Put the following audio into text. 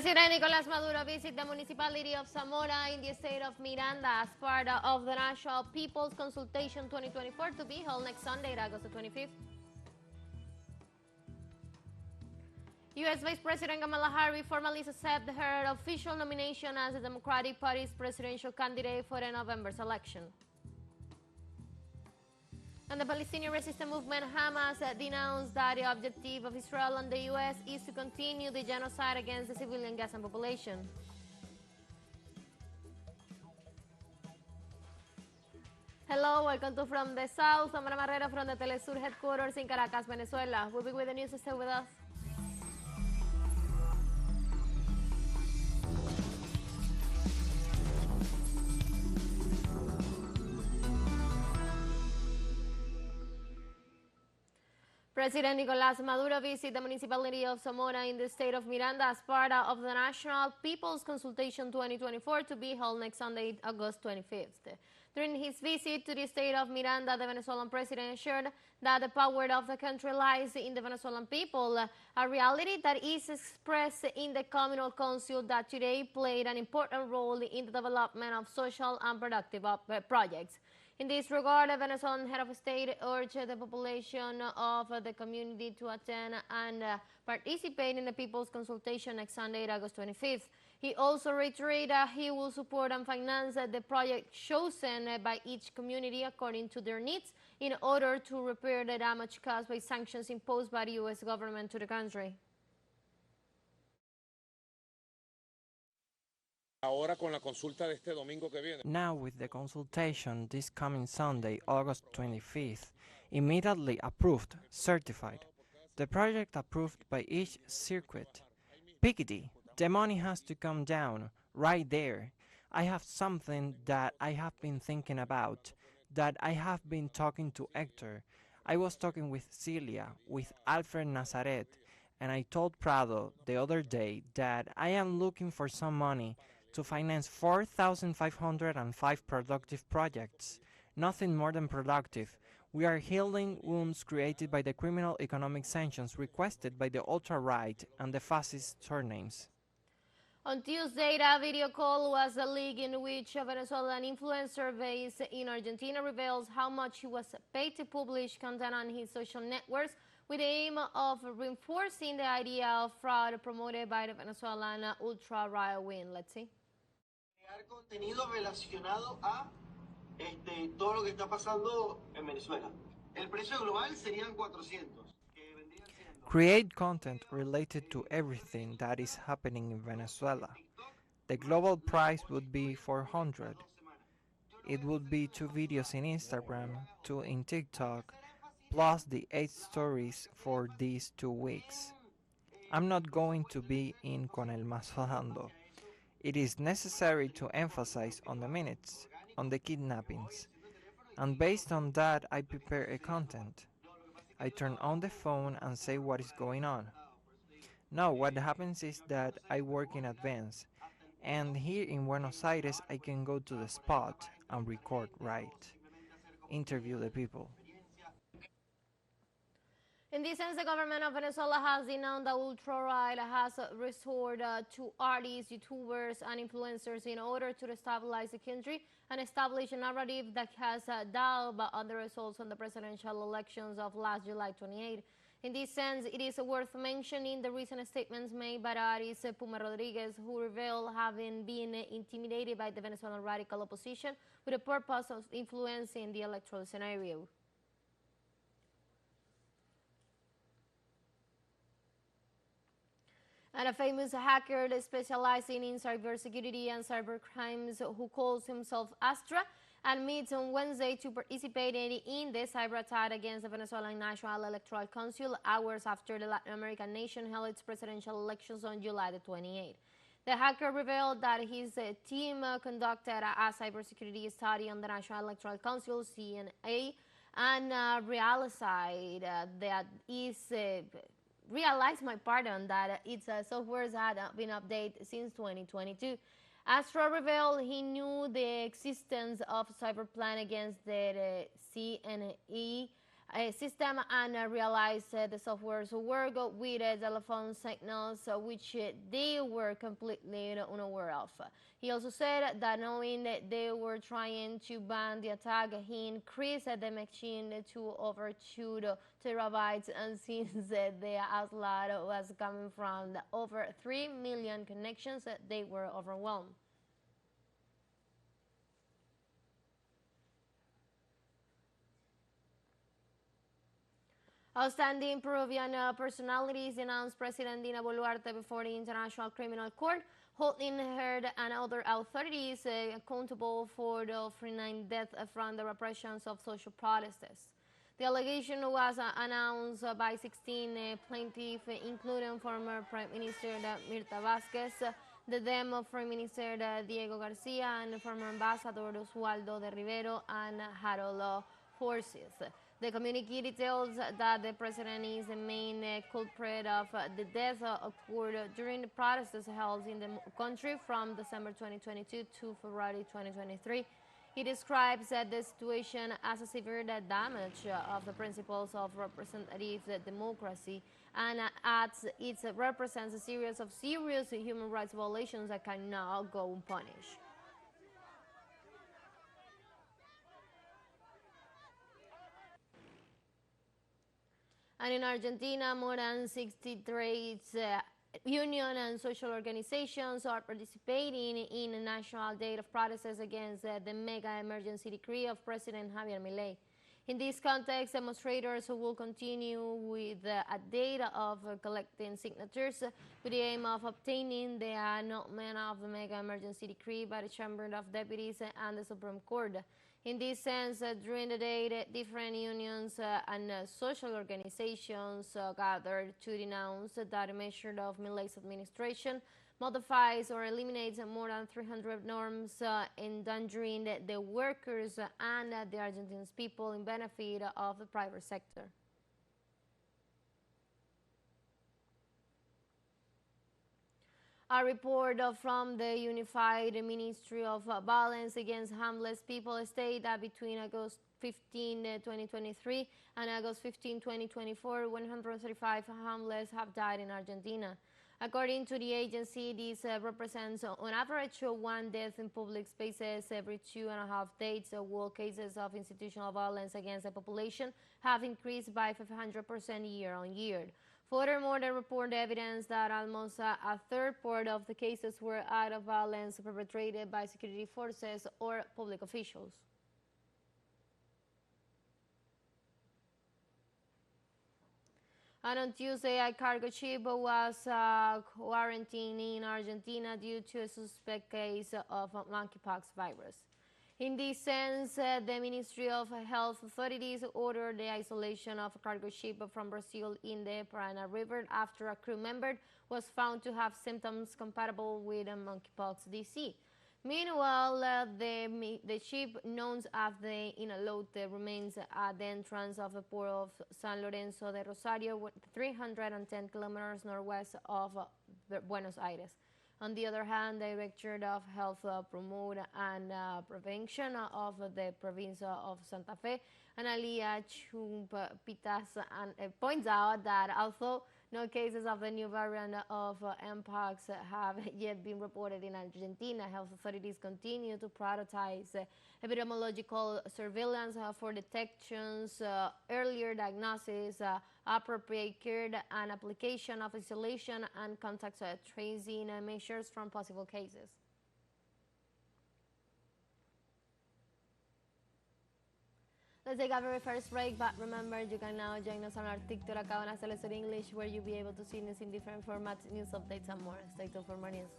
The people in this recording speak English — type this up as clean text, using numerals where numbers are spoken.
President Nicolás Maduro visited the municipality of Zamora in the state of Miranda as part of the National People's Consultation 2024 to be held next Sunday, August 25th. U.S. Vice President Kamala Harris formally accepted her official nomination as the Democratic Party's presidential candidate for the November's election. And the Palestinian resistance movement Hamas denounced that the objective of Israel and the U.S. is to continue the genocide against the civilian Gaza population. Hello, welcome to From the South. I'm Ana Marrero from the teleSUR headquarters in Caracas, Venezuela. We'll be with the news. Stay with us. President Nicolás Maduro visited the municipality of Zamora in the state of Miranda as part of the National People's Consultation 2024 to be held next Sunday, August 25th. During his visit to the state of Miranda, the Venezuelan president assured that the power of the country lies in the Venezuelan people, a reality that is expressed in the communal council that today played an important role in the development of social and productive projects. In this regard, the Venezuelan head of state urged the population of the community to attend and participate in the People's Consultation next Sunday, August 25th. He also reiterated that he will support and finance the project chosen by each community according to their needs in order to repair the damage caused by sanctions imposed by the U.S. government to the country. Now with the consultation this coming Sunday, August 25th, immediately approved, certified. The project approved by each circuit. Pickety, the money has to come down, right there. I have something that I have been thinking about, that I have been talking to Hector. I was talking with Celia, with Alfred Nazaret, and I told Prado the other day that I am looking for some money to finance 4,505 productive projects. Nothing more than productive. We are healing wounds created by the criminal economic sanctions requested by the ultra-right and the fascist surnames. On Tuesday, a video call was leaked in which a Venezuelan influencer based in Argentina reveals how much he was paid to publish content on his social networks with the aim of reinforcing the idea of fraud promoted by the Venezuelan ultra-right wing. Let's see. Contenido relacionado a todo lo que está pasando en Venezuela. El precio global serían 400. Create content related to everything that is happening in Venezuela. The global price would be 400. It would be 2 videos in Instagram, 2 in TikTok, plus the 8 stories for these 2 weeks. I'm not going to be in con el mazo dando. It is necessary to emphasize on the minutes, on the kidnappings, and based on that I prepare a content. I turn on the phone and say what is going on. Now what happens is that I work in advance, and here in Buenos Aires I can go to the spot and record right. Interview the people. In this sense, the government of Venezuela has denounced the ultra-right has resorted to artists, YouTubers, and influencers in order to destabilize the country and establish a narrative that has doubt on the results on the presidential elections of last July 28. In this sense, it is worth mentioning the recent statements made by the artist Puma Rodriguez, who revealed having been intimidated by the Venezuelan radical opposition with the purpose of influencing the electoral scenario. And a famous hacker specializing in cybersecurity and cybercrimes who calls himself Astra admits on Wednesday to participating in the cyber attack against the Venezuelan National Electoral Council hours after the Latin American nation held its presidential elections on July the 28th. The hacker revealed that his team conducted a cybersecurity study on the National Electoral Council, CNA, and realized that its software had been updated since 2022. Astra revealed he knew the existence of a cyber plan against the CNE system and realized the software's work with telephone signals which they were completely unaware of. He also said that knowing that they were trying to ban the attack, he increased the machine to over 2 terabytes, and since the outlet was coming from over 3 million connections, they were overwhelmed. Outstanding Peruvian personalities announced President Dina Boluarte before the International Criminal Court, holding her and other authorities accountable for the 49 deaths from the repressions of social protesters. The allegation was announced by 16 plaintiffs, including former Prime Minister Mirta Vázquez, the then Foreign Minister Diego Garcia, and former Ambassador Oswaldo de Rivero and Harold Forces. The communique details that the president is the main culprit of the death occurred during the protests held in the country from December 2022 to February 2023. He describes the situation as a severe damage of the principles of representative democracy and adds it represents a series of serious human rights violations that cannot go unpunished. And in Argentina, more than 60 trades union and social organizations are participating in a national day of protests against the mega emergency decree of President Javier Milei. In this context, demonstrators will continue with a day of collecting signatures with the aim of obtaining the annulment of the mega emergency decree by the Chamber of Deputies and the Supreme Court. In this sense, during the day, different unions and social organizations gathered to denounce that a measure of Milei's administration modifies or eliminates more than 300 norms, endangering the workers and the Argentine people in benefit of the private sector. A report from the Unified Ministry of Violence Against Homeless People states that between August 15, 2023 and August 15, 2024, 135 homeless have died in Argentina. According to the agency, this represents on average one death in public spaces every 2.5 days, while cases of institutional violence against the population have increased by 500% year on year. Furthermore, the report evidence that almost a third part of the cases were acts of violence perpetrated by security forces or public officials. And on Tuesday, a cargo ship was quarantined in Argentina due to a suspect case of monkeypox virus. In this sense, the Ministry of Health authorities ordered the isolation of a cargo ship from Brazil in the Paraná River after a crew member was found to have symptoms compatible with a monkeypox disease. Meanwhile, the ship, known as the Inalote, remains at the entrance of the port of San Lorenzo de Rosario, 310 kilometers northwest of Buenos Aires. On the other hand, the Director of Health Promote and Prevention of the province of Santa Fe, Analia Chumpitas, points out that although no cases of the new variant of Mpox have yet been reported in Argentina, health authorities continue to prioritize epidemiological surveillance for detections, earlier diagnosis, appropriate care, and application of isolation and contact tracing measures from possible cases. Let's take a very first break, but remember you can now join us on our TikTok account as teleSUR English, where you'll be able to see news in different formats, news updates, and more. Stay tuned for more news.